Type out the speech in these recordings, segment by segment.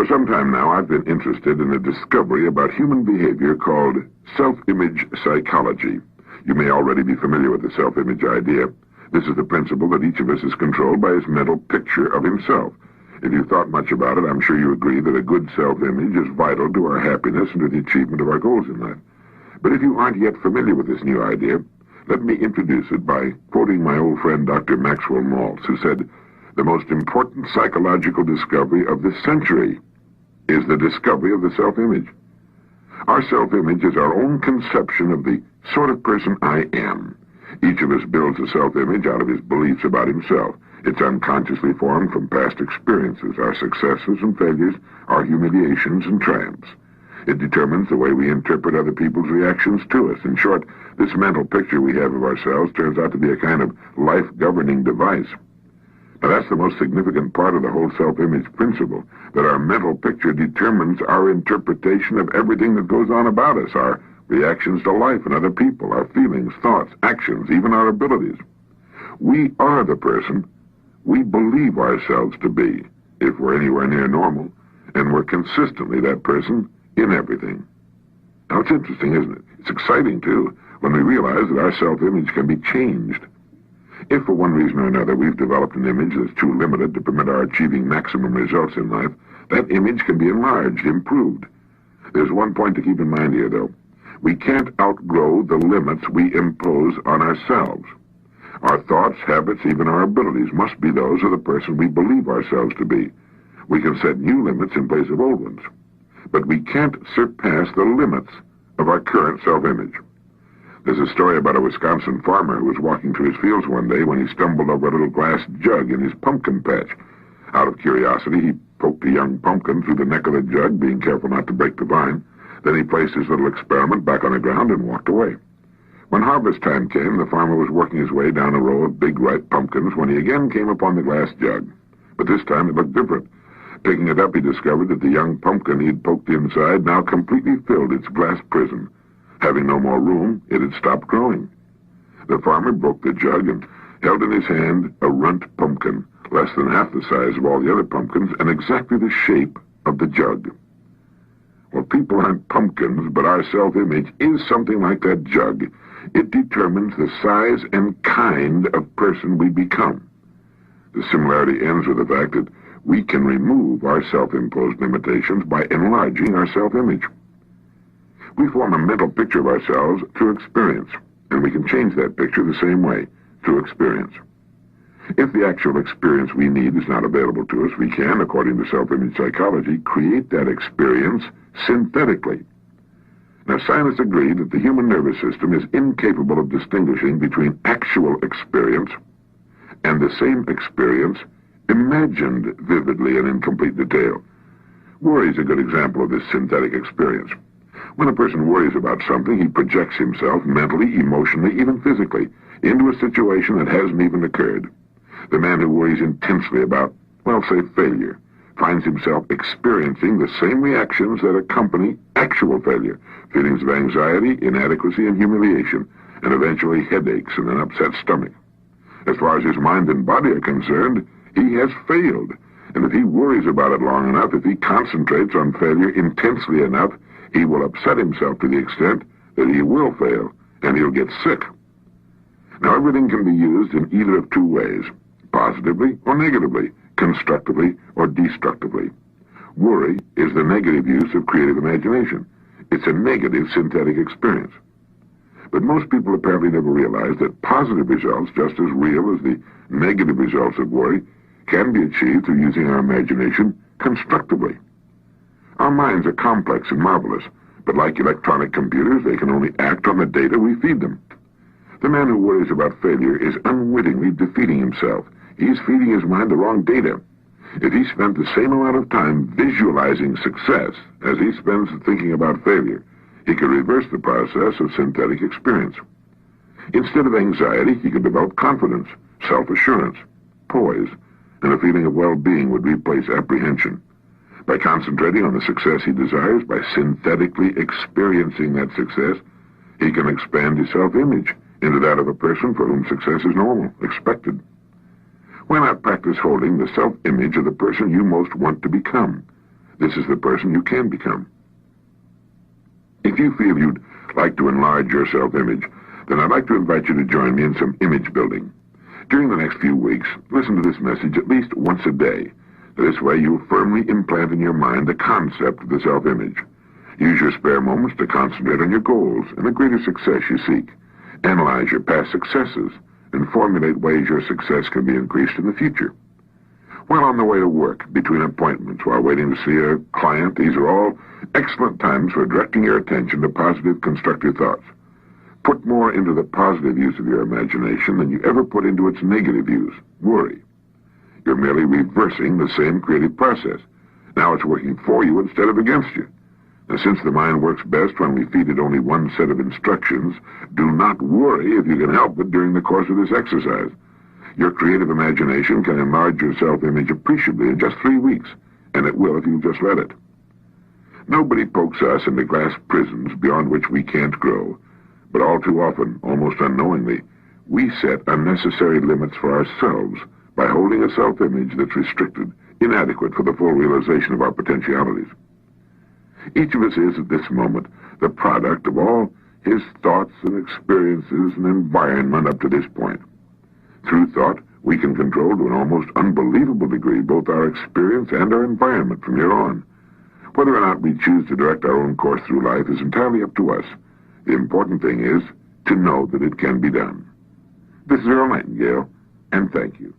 For some time now, I've been interested in a discovery about human behavior called self-image psychology. You may already be familiar with the self-image idea. This is the principle that each of us is controlled by his mental picture of himself. If you've thought much about it, I'm sure you agree that a good self-image is vital to our happiness and to the achievement of our goals in life. But if you aren't yet familiar with this new idea, let me introduce it by quoting my old friend Dr. Maxwell Maltz, who said, "The most important psychological discovery of this century is the discovery of the self-image." Our self-image is our own conception of the sort of person I am. Each of us builds a self-image out of his beliefs about himself. It's unconsciously formed from past experiences, our successes and failures, our humiliations and triumphs. It determines the way we interpret other people's reactions to us. In short, this mental picture we have of ourselves turns out to be a kind of life-governing device. Now, that's the most significant part of the whole self-image principle, that our mental picture determines our interpretation of everything that goes on about us, our reactions to life and other people, our feelings, thoughts, actions, even our abilities. We are the person we believe ourselves to be, if we're anywhere near normal, and we're consistently that person in everything. Now, it's interesting, isn't it? It's exciting, too, when we realize that our self-image can be changed. If for one reason or another we've developed an image that's too limited to permit our achieving maximum results in life, that image can be enlarged, improved. There's one point to keep in mind here, though. We can't outgrow the limits we impose on ourselves. Our thoughts, habits, even our abilities must be those of the person we believe ourselves to be. We can set new limits in place of old ones, but we can't surpass the limits of our current self-image. There's a story about a Wisconsin farmer who was walking through his fields one day when he stumbled over a little glass jug in his pumpkin patch. Out of curiosity, he poked a young pumpkin through the neck of the jug, being careful not to break the vine. Then he placed his little experiment back on the ground and walked away. When harvest time came, the farmer was working his way down a row of big ripe pumpkins when he again came upon the glass jug. But this time it looked different. Picking it up, he discovered that the young pumpkin he had poked inside now completely filled its glass prison. Having no more room, it had stopped growing. The farmer broke the jug and held in his hand a runt pumpkin, less than half the size of all the other pumpkins and exactly the shape of the jug. Well, people aren't pumpkins, but our self-image is something like that jug. It determines the size and kind of person we become. The similarity ends with the fact that we can remove our self-imposed limitations by enlarging our self-image. We form a mental picture of ourselves through experience, and we can change that picture the same way, through experience. If the actual experience we need is not available to us, we can, according to self-image psychology, create that experience synthetically. Now, scientists agree that the human nervous system is incapable of distinguishing between actual experience and the same experience imagined vividly and in complete detail. Worry is a good example of this synthetic experience. When a person worries about something, he projects himself mentally, emotionally, even physically, into a situation that hasn't even occurred. The man who worries intensely about, well, say, failure, finds himself experiencing the same reactions that accompany actual failure, feelings of anxiety, inadequacy, and humiliation, and eventually headaches and an upset stomach. As far as his mind and body are concerned, he has failed, and if he worries about it long enough, if he concentrates on failure intensely enough, he will upset himself to the extent that he will fail, and he'll get sick. Now, everything can be used in either of two ways, positively or negatively, constructively or destructively. Worry is the negative use of creative imagination. It's a negative synthetic experience. But most people apparently never realize that positive results, just as real as the negative results of worry, can be achieved through using our imagination constructively. Our minds are complex and marvelous, but like electronic computers, they can only act on the data we feed them. The man who worries about failure is unwittingly defeating himself. He's feeding his mind the wrong data. If he spent the same amount of time visualizing success as he spends thinking about failure, he could reverse the process of synthetic experience. Instead of anxiety, he could develop confidence, self-assurance, poise, and a feeling of well-being would replace apprehension. By concentrating on the success he desires, by synthetically experiencing that success, he can expand his self-image into that of a person for whom success is normal, expected. Why not practice holding the self-image of the person you most want to become? This is the person you can become. If you feel you'd like to enlarge your self-image, then I'd like to invite you to join me in some image building. During the next few weeks, listen to this message at least once a day. This way you'll firmly implant in your mind the concept of the self-image. Use your spare moments to concentrate on your goals and the greater success you seek. Analyze your past successes and formulate ways your success can be increased in the future. While on the way to work, between appointments, while waiting to see a client, these are all excellent times for directing your attention to positive, constructive thoughts. Put more into the positive use of your imagination than you ever put into its negative use, worry. You're merely reversing the same creative process. Now it's working for you instead of against you. And since the mind works best when we feed it only one set of instructions, do not worry if you can help it during the course of this exercise. Your creative imagination can enlarge your self-image appreciably in just 3 weeks, and it will if you just let it. Nobody pokes us into glass prisons beyond which we can't grow, but all too often, almost unknowingly, we set unnecessary limits for ourselves by holding a self-image that's restricted, inadequate for the full realization of our potentialities. Each of us is, at this moment, the product of all his thoughts and experiences and environment up to this point. Through thought, we can control to an almost unbelievable degree both our experience and our environment from here on. Whether or not we choose to direct our own course through life is entirely up to us. The important thing is to know that it can be done. This is Earl Nightingale, and thank you.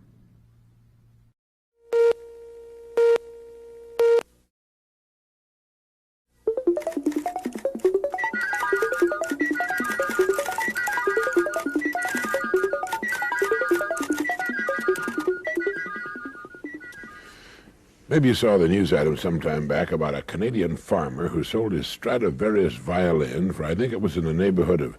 Maybe you saw the news item sometime back about a Canadian farmer who sold his Stradivarius violin for, I think it was in the neighborhood of